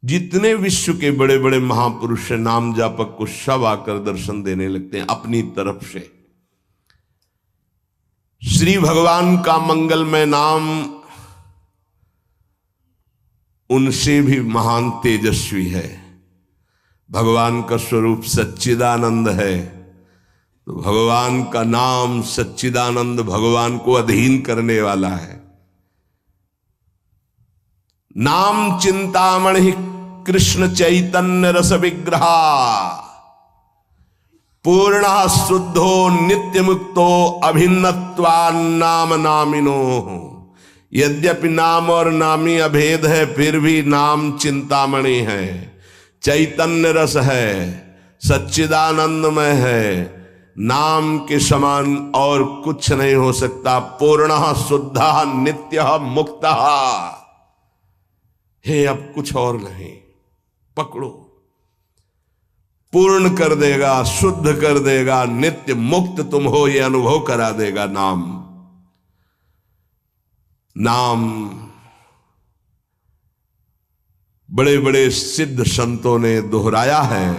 जितने विश्व के बड़े बड़े महापुरुष हैं, नाम जापक को सब आकर दर्शन देने लगते हैं अपनी तरफ से। श्री भगवान का मंगलमय नाम उनसे भी महान तेजस्वी है। भगवान का स्वरूप सच्चिदानंद है, तो भगवान का नाम सच्चिदानंद भगवान को अधीन करने वाला है। नाम चिंतामणि कृष्ण चैतन्य रस विग्रहा, पूर्ण शुद्धो नित्य मुक्तो अभिन्नत्वान्नाम नामिनो। यद्यपि नाम और नामी अभेद है, फिर भी नाम चिंतामणि है, चैतन्य रस है, सच्चिदानंदमय है। नाम के समान और कुछ नहीं हो सकता। पूर्ण शुद्ध नित्य मुक्त है, अब कुछ और नहीं। पकड़ो, पूर्ण कर देगा, शुद्ध कर देगा, नित्य मुक्त तुम हो ये अनुभव करा देगा नाम। नाम बड़े बड़े सिद्ध संतों ने दोहराया है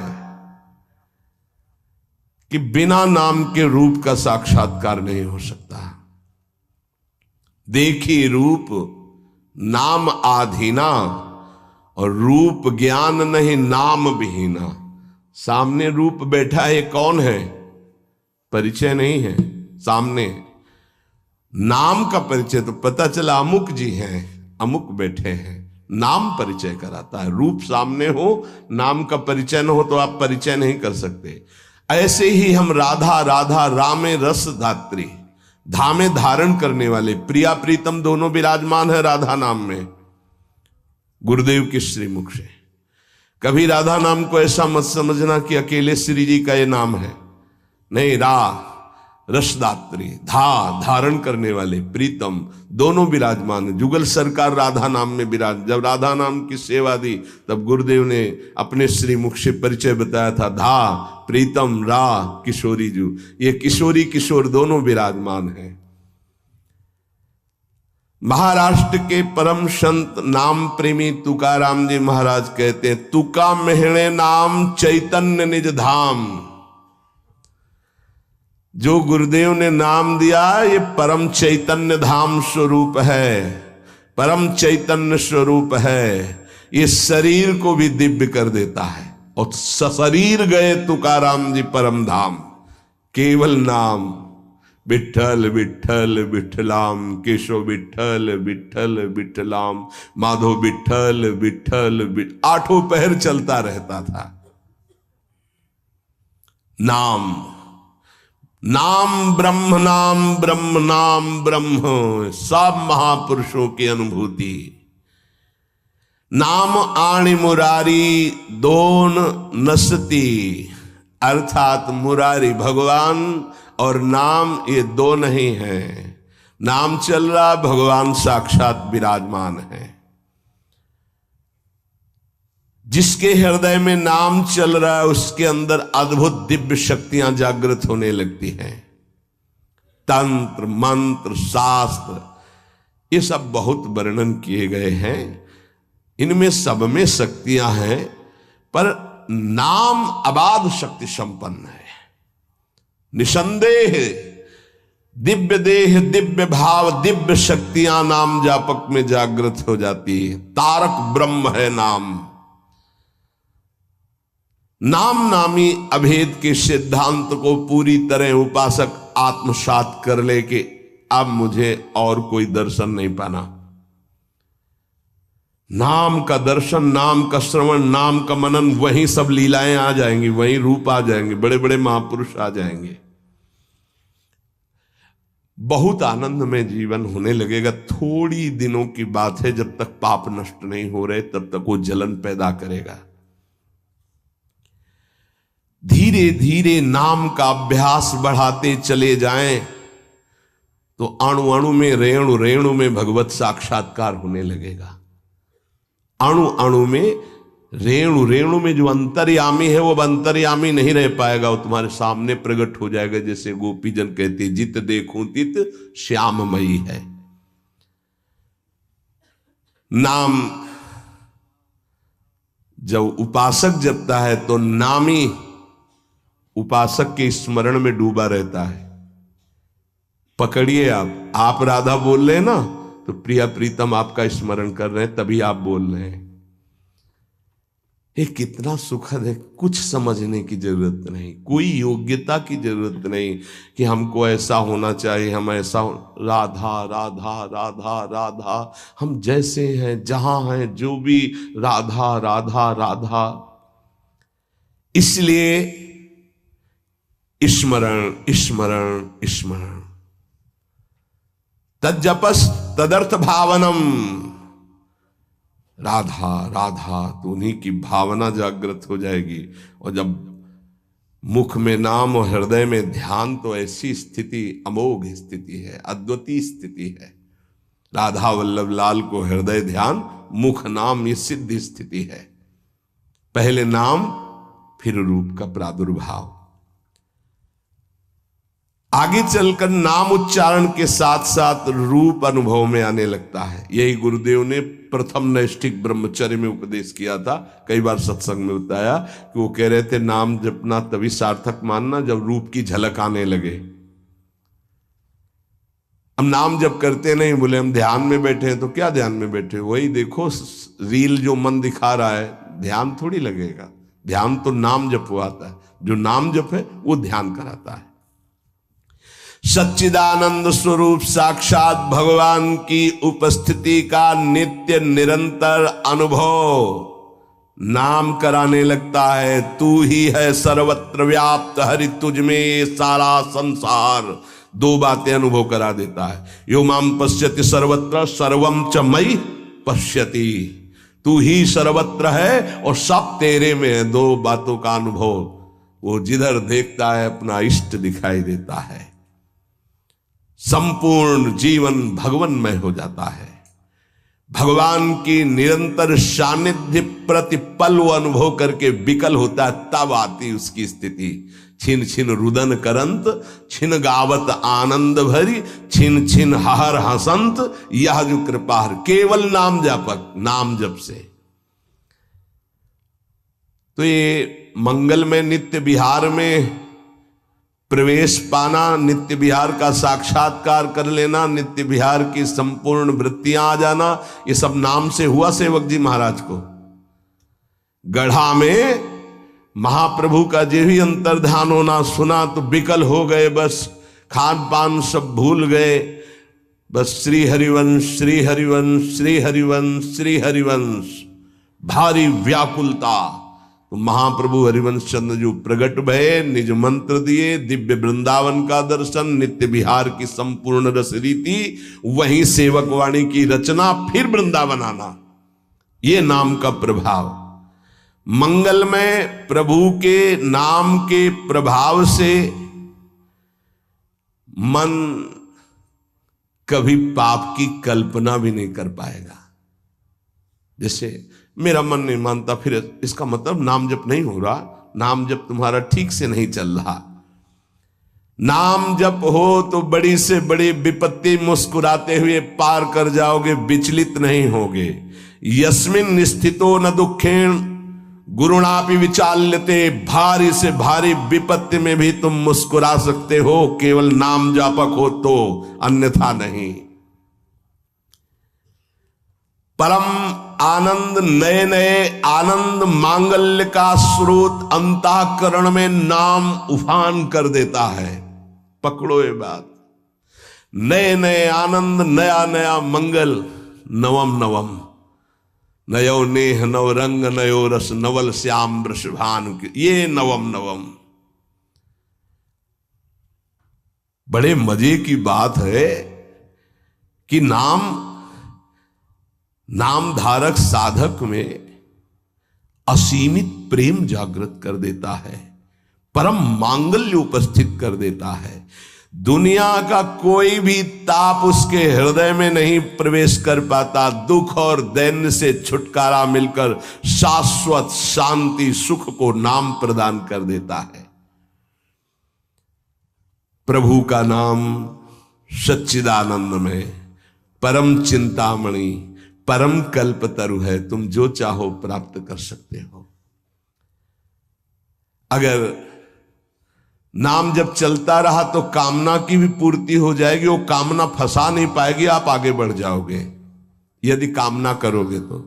कि बिना नाम के रूप का साक्षात्कार नहीं हो सकता। देखी रूप नाम आधीना, और रूप ज्ञान नहीं नाम विहीना। सामने रूप बैठा है, कौन है? परिचय नहीं है सामने। नाम का परिचय तो पता चला अमुक जी हैं, अमुक बैठे हैं। नाम परिचय कराता है। रूप सामने हो, नाम का परिचय न हो तो आप परिचय नहीं कर सकते। ऐसे ही हम राधा राधा रामे रस धात्री, धामे धारण करने वाले, प्रिया प्रीतम दोनों विराजमान है राधा नाम में, गुरुदेव के श्रीमुख से। कभी राधा नाम को ऐसा मत समझना कि अकेले श्री जी का ये नाम है, नहीं। रसदात्री, धारण करने वाले, प्रीतम दोनों विराजमान है। जुगल सरकार राधा नाम में विराज। जब राधा नाम की सेवा दी तब गुरुदेव ने अपने श्रीमुख से परिचय बताया था। प्रीतम किशोरी जू, ये किशोरी किशोर दोनों विराजमान हैं। महाराष्ट्र के परम संत नाम प्रेमी तुकाराम जी महाराज कहते हैं, तुका मेहणे नाम चैतन्य निज धाम। जो गुरुदेव ने नाम दिया ये परम चैतन्य धाम स्वरूप है, परम चैतन्य स्वरूप है। ये शरीर को भी दिव्य कर देता है। और सशरीर गए तुकाराम जी परम धाम, केवल नाम। विठ्ठल विठ्ठल विठ्ठलाम, केशव विठ्ठल विठ्ठल विठ्ठलाम, माधव विठ्ठल विठ्ठल आठों पहर चलता रहता था। नाम नाम ब्रह्म, नाम ब्रह्म, नाम ब्रह्म, सब महापुरुषों की अनुभूति। नाम आणी मुरारी दोन नसती, अर्थात मुरारी भगवान और नाम ये दो नहीं है। नाम चल रहा, भगवान साक्षात विराजमान है। जिसके हृदय में नाम चल रहा है उसके अंदर अद्भुत दिव्य शक्तियां जागृत होने लगती हैं। तंत्र मंत्र शास्त्र ये सब बहुत वर्णन किए गए हैं। इनमें सब में शक्तियां हैं, पर नाम अबाध शक्ति संपन्न है। निसंदेह दिव्य देह, दिव्य भाव, दिव्य शक्तियां नाम जापक में जागृत हो जाती है। तारक ब्रह्म है नाम। नाम नामी अभेद के सिद्धांत को पूरी तरह उपासक आत्मसात कर ले कि अब मुझे और कोई दर्शन नहीं पाना। नाम का दर्शन, नाम का श्रवण, नाम का मनन, वहीं सब लीलाएं आ जाएंगी, वहीं रूप आ जाएंगे, बड़े बड़े महापुरुष आ जाएंगे। बहुत आनंद में जीवन होने लगेगा। थोड़ी दिनों की बात है, जब तक पाप नष्ट नहीं हो रहे तब तक वो जलन पैदा करेगा। धीरे धीरे नाम का अभ्यास बढ़ाते चले जाएं तो अणु अणु में, रेणु रेणु में भगवत साक्षात्कार होने लगेगा। अणु अणु में, रेणु रेणु में जो अंतर्यामी है वो अब अंतर्यामी नहीं रह पाएगा, वो तुम्हारे सामने प्रकट हो जाएगा। जैसे गोपीजन कहते, जित देखूं तित श्याममयी है। नाम जब उपासक जपता है तो नामी उपासक के स्मरण में डूबा रहता है। पकड़िए, आप राधा बोल रहे हैं ना, तो प्रिया प्रीतम आपका स्मरण कर रहे हैं, तभी आप बोल रहे हैं। ये कितना सुखद है। कुछ समझने की जरूरत नहीं, कोई योग्यता की जरूरत नहीं कि हमको ऐसा होना चाहिए, हम ऐसा राधा राधा राधा राधा, हम जैसे हैं जहां हैं जो भी राधा राधा राधा। इसलिए स्मरण स्मरण स्मरण, तज्जपस तदर्थ भावनम, राधा राधा, तो उन्हीं की भावना जागृत हो जाएगी। और जब मुख में नाम और हृदय में ध्यान, तो ऐसी स्थिति अमोघ स्थिति है, अद्वितीय स्थिति है। राधा वल्लभ लाल को हृदय ध्यान, मुख नाम, ये सिद्ध स्थिति है। पहले नाम फिर रूप का प्रादुर्भाव। आगे चलकर नाम उच्चारण के साथ साथ रूप अनुभव में आने लगता है। यही गुरुदेव ने प्रथम नैष्ठिक ब्रह्मचर्य में उपदेश किया था। कई बार सत्संग में बताया कि वो कह रहे थे नाम जपना तभी सार्थक मानना जब रूप की झलक आने लगे। हम नाम जप करते नहीं, बोले हम ध्यान में बैठे हैं, तो क्या ध्यान में बैठे, वही देखो रील जो मन दिखा रहा है, ध्यान थोड़ी लगेगा। ध्यान तो नाम जप आता है, जो नाम जप है वो ध्यान कराता है। सच्चिदानंद स्वरूप साक्षात भगवान की उपस्थिति का नित्य निरंतर अनुभव नाम कराने लगता है। तू ही है सर्वत्र व्याप्त, हरि तुझ में सारा संसार। दो बातें अनुभव करा देता है। यो माम पश्यति सर्वत्र सर्वम च मयि पश्यति, तू ही सर्वत्र है और सब तेरे में है। दो बातों का अनुभव, वो जिधर देखता है अपना इष्ट दिखाई देता है। संपूर्ण जीवन भगवन्मय हो जाता है। भगवान की निरंतर सानिध्य प्रतिपल वो अनुभव करके विकल होता है, तब आती उसकी स्थिति। छिन छिन रुदन करंत, छिन गावत आनंद भरी, छिन छिन हर हसंत, यह जो कृपा हर। केवल नाम जापक, नाम जप से। तो ये मंगल में नित्य विहार में प्रवेश पाना, नित्य विहार का साक्षात्कार कर लेना, नित्य विहार की संपूर्ण वृत्तियां आ जाना, ये सब नाम से हुआ सेवक जी महाराज को। गढ़ा में महाप्रभु का जो भी अंतर्ध्यान होना सुना तो विकल हो गए, बस खान पान सब भूल गए। बस श्री हरिवंश श्री हरिवंश श्री हरिवंश श्री हरिवंश, भारी व्याकुलता। तो महाप्रभु हरिवंश चंद्र जो प्रगट भये, निज मंत्र दिए, दिव्य वृंदावन का दर्शन, नित्य विहार की संपूर्ण रस रीति, वहीं सेवक वाणी की रचना, फिर वृंदावन आना, ये नाम का प्रभाव। मंगल में प्रभु के नाम के प्रभाव से मन कभी पाप की कल्पना भी नहीं कर पाएगा। जैसे मेरा मन नहीं मानता, फिर इसका मतलब नाम जप नहीं हो रहा, नाम जप तुम्हारा ठीक से नहीं चल रहा। नाम जप हो तो बड़ी से बड़ी विपत्ति मुस्कुराते हुए पार कर जाओगे, विचलित नहीं होगे। यस्मिन स्थितो न दुखेण गुरुणापि विचाल्यते, भारी से भारी विपत्ति में भी तुम मुस्कुरा सकते हो, केवल नाम जापक हो तो, अन्यथा नहीं। परम आनंद, नए नए आनंद मांगल्य का स्रोत अंतःकरण में नाम उफान कर देता है। पकड़ो ये बात, नए नए आनंद, नया नया मंगल, नवम नवम, नयो नेह नव रंग नयो रस, नवल श्याम वृषभानु, ये नवम नवम। बड़े मजे की बात है कि नाम धारक साधक में असीमित प्रेम जागृत कर देता है, परम मांगल्य उपस्थित कर देता है। दुनिया का कोई भी ताप उसके हृदय में नहीं प्रवेश कर पाता। दुख और दैन्य से छुटकारा मिलकर शाश्वत शांति सुख को नाम प्रदान कर देता है। प्रभु का नाम सच्चिदानंद में परम चिंतामणि, परम कल्पतरु है, तुम जो चाहो प्राप्त कर सकते हो। अगर नाम जब चलता रहा तो कामना की भी पूर्ति हो जाएगी, वो कामना फंसा नहीं पाएगी, आप आगे बढ़ जाओगे यदि कामना करोगे तो।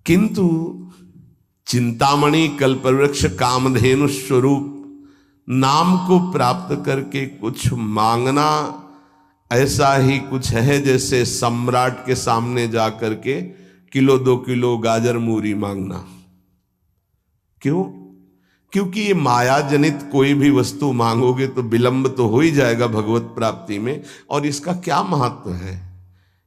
किंतु चिंतामणि कल्पवृक्ष कामधेनु स्वरूप नाम को प्राप्त करके कुछ मांगना ऐसा ही कुछ है जैसे सम्राट के सामने जा करके किलो 2 किलो गाजर मूरी मांगना। क्यों? क्योंकि ये माया जनित कोई भी वस्तु मांगोगे तो विलंब तो हो ही जाएगा भगवत प्राप्ति में। और इसका क्या महत्व है?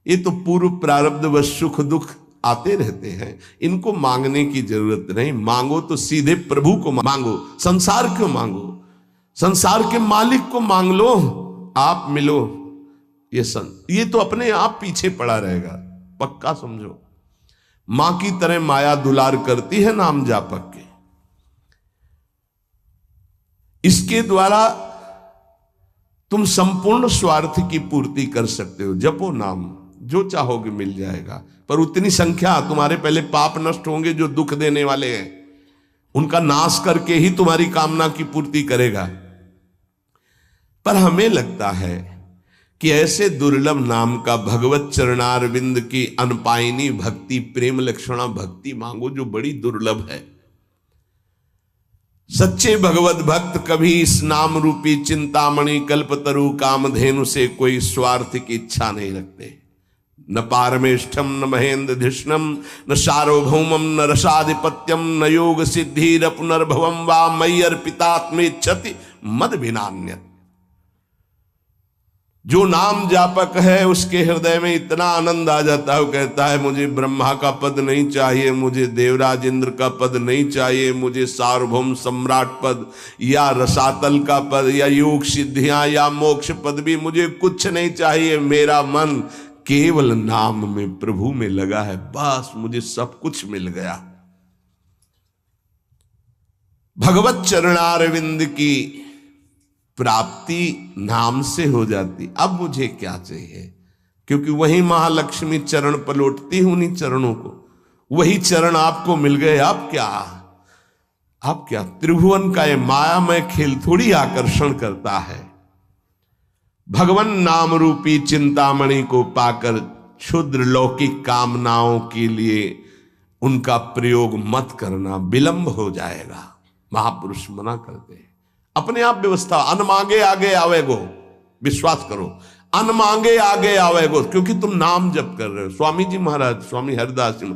ये तो पूर्व प्रारब्ध व सुख दुख आते रहते हैं, इनको मांगने की जरूरत नहीं। मांगो तो सीधे प्रभु को मांगो, संसार क्यों मांगो? संसार के मालिक को मांग लो, आप मिलो। ये तो अपने आप पीछे पड़ा रहेगा, पक्का समझो। मां की तरह माया दुलार करती है नाम जापक के। इसके द्वारा तुम संपूर्ण स्वार्थ की पूर्ति कर सकते हो। जपो नाम, जो चाहोगे मिल जाएगा, पर उतनी संख्या तुम्हारे पहले पाप नष्ट होंगे जो दुख देने वाले हैं, उनका नाश करके ही तुम्हारी कामना की पूर्ति करेगा। पर हमें लगता है कि ऐसे दुर्लभ नाम का भगवत चरणारविंद की अनपायनी भक्ति, प्रेम लक्षणा भक्ति मांगो जो बड़ी दुर्लभ है। सच्चे भगवत भक्त कभी इस नाम रूपी चिंतामणि कल्पतरु कामधेनु से कोई स्वार्थ की इच्छा नहीं रखते। न पारमेष्ठम न महेंद्र धिष्णम न सार्वभौमम न रसाधिपत्यम न योग सिद्धि पुनर्भवम वा मयि अर्पितात्मेच्छति मद विनान्यत। जो नाम जापक है उसके हृदय में इतना आनंद आ जाता है, वो कहता है मुझे ब्रह्मा का पद नहीं चाहिए, मुझे देवराज इंद्र का पद नहीं चाहिए, मुझे सार्वभौम सम्राट पद या रसातल का पद या योग सिद्धियां या मोक्ष पद भी मुझे कुछ नहीं चाहिए। मेरा मन केवल नाम में, प्रभु में लगा है, बस मुझे सब कुछ मिल गया। भगवत चरणारविंद की प्राप्ति नाम से हो जाती। अब मुझे क्या चाहिए? क्योंकि वही महालक्ष्मी चरण पलटती हूं उन्हीं चरणों को, वही चरण आपको मिल गए। अब क्या त्रिभुवन का ये मायामय खेल थोड़ी आकर्षण करता है। भगवान नाम रूपी चिंतामणि को पाकर क्षुद्र लौकिक कामनाओं के लिए उनका प्रयोग मत करना, विलंब हो जाएगा। महापुरुष मना करते हैं। अपने आप व्यवस्था, अन मांगे आगे आवेगो, विश्वास करो, अन मांगे आगे आवेगो, क्योंकि तुम नाम जप कर रहे हो। स्वामी जी महाराज, स्वामी हरिदास जी,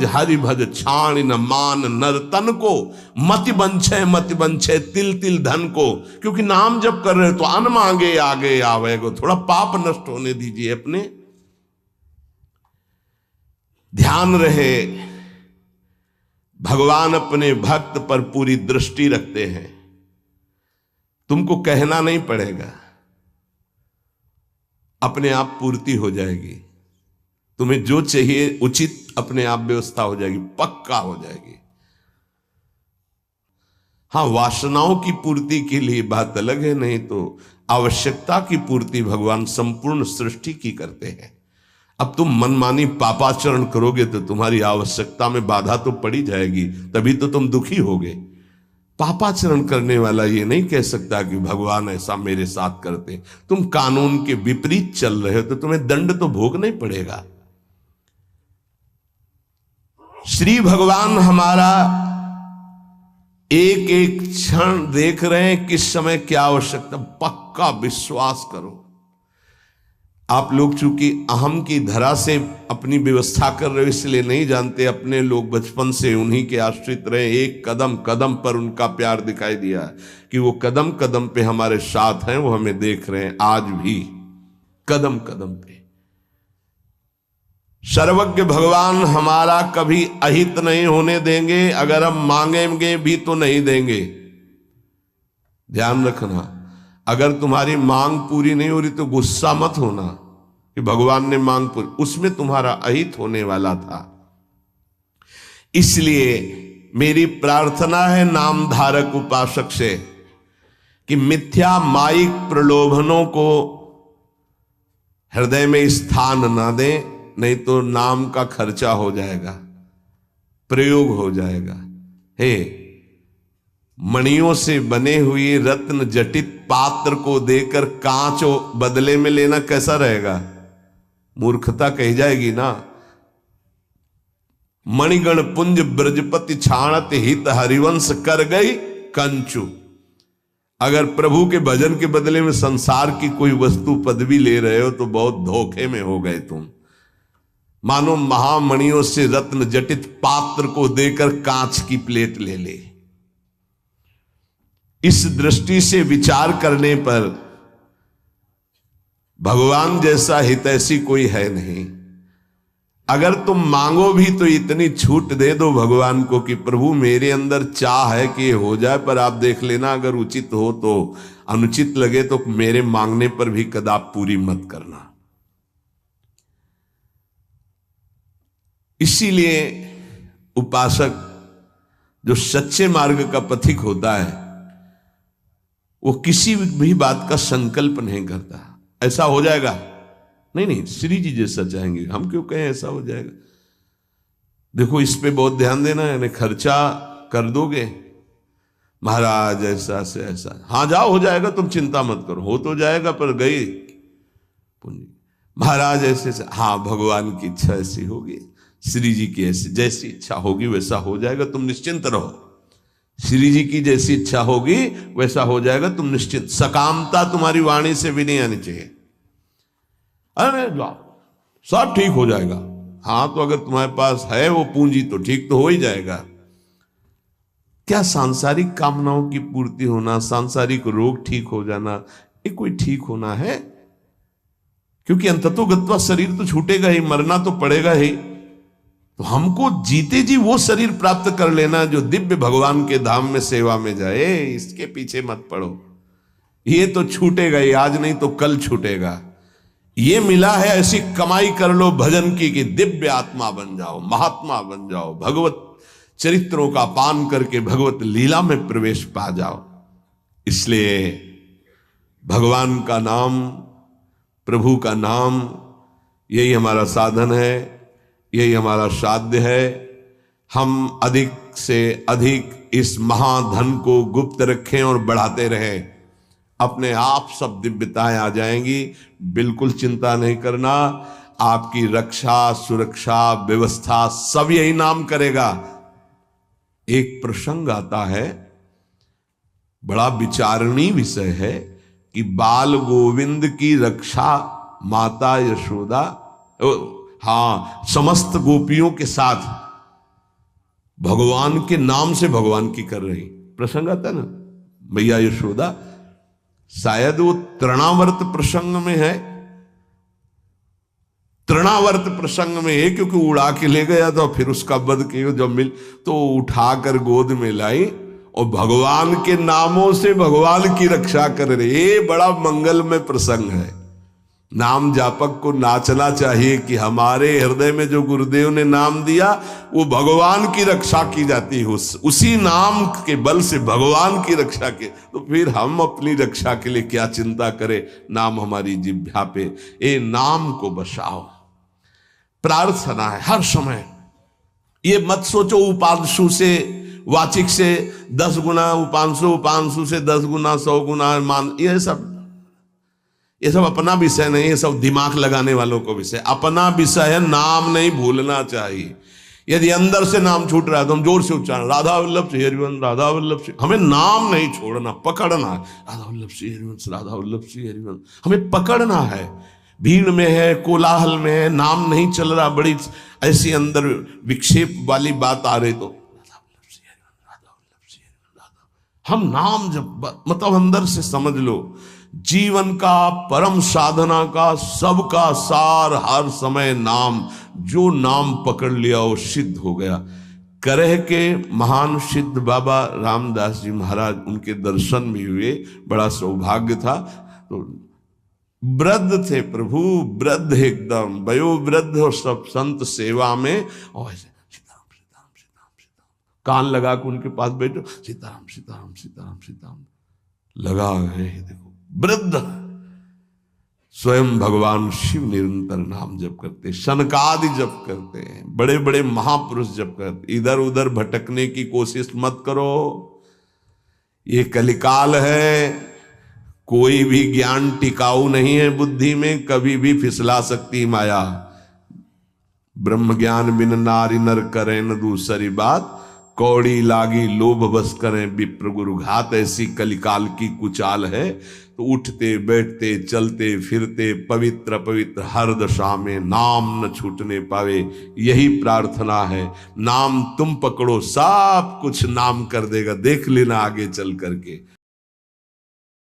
हरि भज छाण न मान नर तन को, मति बंछे तिल तिल धन को। क्योंकि नाम जप कर रहे हो तो अन मांगे आगे आवेगो। थोड़ा पाप नष्ट होने दीजिए अपने। ध्यान रहे, भगवान अपने भक्त पर पूरी दृष्टि रखते हैं। तुमको कहना नहीं पड़ेगा, अपने आप पूर्ति हो जाएगी। तुम्हें जो चाहिए उचित अपने आप व्यवस्था हो जाएगी, पक्का हो जाएगी। हाँ, वासनाओं की पूर्ति के लिए बात अलग है, नहीं तो आवश्यकता की पूर्ति भगवान संपूर्ण सृष्टि की करते हैं। अब तुम मनमानी पापाचरण करोगे तो तुम्हारी आवश्यकता में बाधा तो पड़ी जाएगी, तभी तो तुम दुखी होगे। पापाचरण करने वाला ये नहीं कह सकता कि भगवान ऐसा मेरे साथ करते। तुम कानून के विपरीत चल रहे हो तो तुम्हें दंड तो भोगना ही पड़ेगा। श्री भगवान हमारा एक एक क्षण देख रहे हैं, किस समय क्या आवश्यकता। पक्का विश्वास करो। आप लोग चूंकि अहम की धरा से अपनी व्यवस्था कर रहे हो इसलिए नहीं जानते। अपने लोग बचपन से उन्हीं के आश्रित रहे, एक कदम कदम पर उनका प्यार दिखाई दिया कि वो कदम कदम पे हमारे साथ हैं, वो हमें देख रहे हैं आज भी कदम कदम पे। सर्वज्ञ भगवान हमारा कभी अहित नहीं होने देंगे, अगर हम मांगेंगे भी तो नहीं देंगे। ध्यान रखना, अगर तुम्हारी मांग पूरी नहीं हो रही तो गुस्सा मत होना कि भगवान ने मांग पूरी, उसमें तुम्हारा अहित होने वाला था। इसलिए मेरी प्रार्थना है नाम धारक उपासक से कि मिथ्या माइक प्रलोभनों को हृदय में स्थान न दें, नहीं तो नाम का खर्चा हो जाएगा, प्रयोग हो जाएगा। हे, मणियों से बने हुए रत्न जटित पात्र को देकर कांच बदले में लेना कैसा रहेगा? मूर्खता कही जाएगी ना। मणिगण पुंज ब्रजपति छाणत हित हरिवंश कर गई कंचु। अगर प्रभु के भजन के बदले में संसार की कोई वस्तु पदवी ले रहे हो तो बहुत धोखे में हो गए तुम। मानो महामणियों से रत्न जटित पात्र को देकर कांच की प्लेट ले ले। इस दृष्टि से विचार करने पर भगवान जैसा हितैषी कोई है नहीं। अगर तुम मांगो भी तो इतनी छूट दे दो भगवान को कि प्रभु मेरे अंदर चाह है कि ये हो जाए, पर आप देख लेना अगर उचित हो तो, अनुचित लगे तो मेरे मांगने पर भी कदाप पूरी मत करना। इसीलिए उपासक जो सच्चे मार्ग का पथिक होता है वो किसी भी बात का संकल्प नहीं करता ऐसा हो जाएगा, नहीं नहीं श्री जी जैसा चाहेंगे, हम क्यों कहें ऐसा हो जाएगा। देखो इस पे बहुत ध्यान देना है, यानी खर्चा कर दोगे महाराज ऐसा से ऐसा, हाँ जाओ हो जाएगा, तुम चिंता मत करो, हो तो जाएगा, पर गई पूंजी। महाराज ऐसे से, हाँ भगवान की इच्छा ऐसी होगी, श्री जी की ऐसी जैसी इच्छा होगी वैसा हो जाएगा, तुम निश्चिंत रहो। श्री जी की जैसी इच्छा होगी वैसा हो जाएगा, तुम निश्चिंत। सकामता तुम्हारी वाणी से भी नहीं आनी चाहिए। अरे जाओ सब ठीक हो जाएगा। हाँ तो अगर तुम्हारे पास है वो पूंजी तो ठीक तो हो ही जाएगा। क्या सांसारिक कामनाओं की पूर्ति होना, सांसारिक रोग ठीक हो जाना, ये कोई ठीक होना है? क्योंकि अंततोगत्वा शरीर तो छूटेगा ही, मरना तो पड़ेगा ही। तो हमको जीते जी वो शरीर प्राप्त कर लेना जो दिव्य भगवान के धाम में सेवा में जाए, इसके पीछे मत पड़ो। ये तो छूटेगा ही, आज नहीं तो कल छूटेगा। ये मिला है ऐसी कमाई कर लो भजन की कि दिव्य आत्मा बन जाओ, महात्मा बन जाओ, भगवत चरित्रों का पान करके भगवत लीला में प्रवेश पा जाओ। इसलिए भगवान का नाम, प्रभु का नाम, यही हमारा साधन है, यही हमारा साध्य है। हम अधिक से अधिक इस महाधन को गुप्त रखें और बढ़ाते रहें, अपने आप सब दिव्यताएं आ जाएंगी। बिल्कुल चिंता नहीं करना, आपकी रक्षा सुरक्षा व्यवस्था सब यही नाम करेगा। एक प्रसंग आता है, बड़ा विचारणीय विषय है कि बाल गोविंद की रक्षा माता यशोदा, हाँ समस्त गोपियों के साथ भगवान के नाम से भगवान की कर रही। प्रसंग आता है ना, मैया यशोदा, शायद वो तृणावर्त प्रसंग में है, तृणावर्त प्रसंग में है, क्योंकि उड़ा के ले गया था, फिर उसका वध किया, जब मिल तो उठाकर गोद में लाई और भगवान के नामों से भगवान की रक्षा कर रही। ये बड़ा मंगलमय प्रसंग है। नाम जापक को नाचना चाहिए कि हमारे हृदय में जो गुरुदेव ने नाम दिया वो भगवान की रक्षा की जाती है, उसी नाम के बल से भगवान की रक्षा के। तो फिर हम अपनी रक्षा के लिए क्या चिंता करें, नाम हमारी जिह्वा पे, ये नाम को बसाओ। प्रार्थना है हर समय, ये मत सोचो उपांशु से वाचिक से 10 गुना, उपांशु उपांशु से 10 गुना 100 गुना मान, ये सब अपना विषय नहीं, ये सब दिमाग लगाने वालों को विषय। अपना विषय है नाम नहीं भूलना चाहिए। यदि अंदर से नाम छूट रहा है तो हम जोर से उच्चारण, राधा वल्लभ श्री हरिवंश, राधा वल्लभ श्री, हमें नाम नहीं छोड़ना, पकड़ना है। राधा वल्लभ श्री हरिवंश, राधा वल्लभ श्री हरिवंश, हमें पकड़ना है। भीड़ में है, कोलाहल में है, नाम नहीं चल रहा, बड़ी ऐसी अंदर विक्षेप वाली बात आ रही तो राधा वल्लभ श्री हरिवंश, राधा वल्लभ श्री हरिवंश, राधा। हम नाम जब मतलब अंदर से समझ लो, जीवन का परम साधना का सबका सार हर समय नाम। जो नाम पकड़ लिया वो सिद्ध हो गया। करह के महान सिद्ध बाबा रामदास जी महाराज, उनके दर्शन भी हुए, बड़ा सौभाग्य था। तो वृद्ध थे प्रभु, वृद्ध एकदम वयोवृद्ध, और सब संत सेवा में, और ऐसे सीताराम सीताराम सीताराम सीताराम, कान लगा के उनके पास बैठो, सीताराम सीताराम सीताराम सीताराम लगा गए। देखो वृद्ध स्वयं भगवान शिव निरंतर नाम जप करते, शनकादि जप करते हैं, बड़े बड़े महापुरुष जप करते। इधर उधर भटकने की कोशिश मत करो, ये कलिकाल है। कोई भी ज्ञान टिकाऊ नहीं है बुद्धि में, कभी भी फिसला सकती माया। ब्रह्म ज्ञान बिन नारी नर करें न दूसरी बात, कौड़ी लागी लोभ बस करें विप्र गुरु घात। ऐसी कलिकाल की कुचाल है। तो उठते बैठते चलते फिरते पवित्र पवित्र हर दशा में नाम न छूटने पावे, यही प्रार्थना है। नाम तुम पकड़ो, सब कुछ नाम कर देगा, देख लेना आगे चल करके।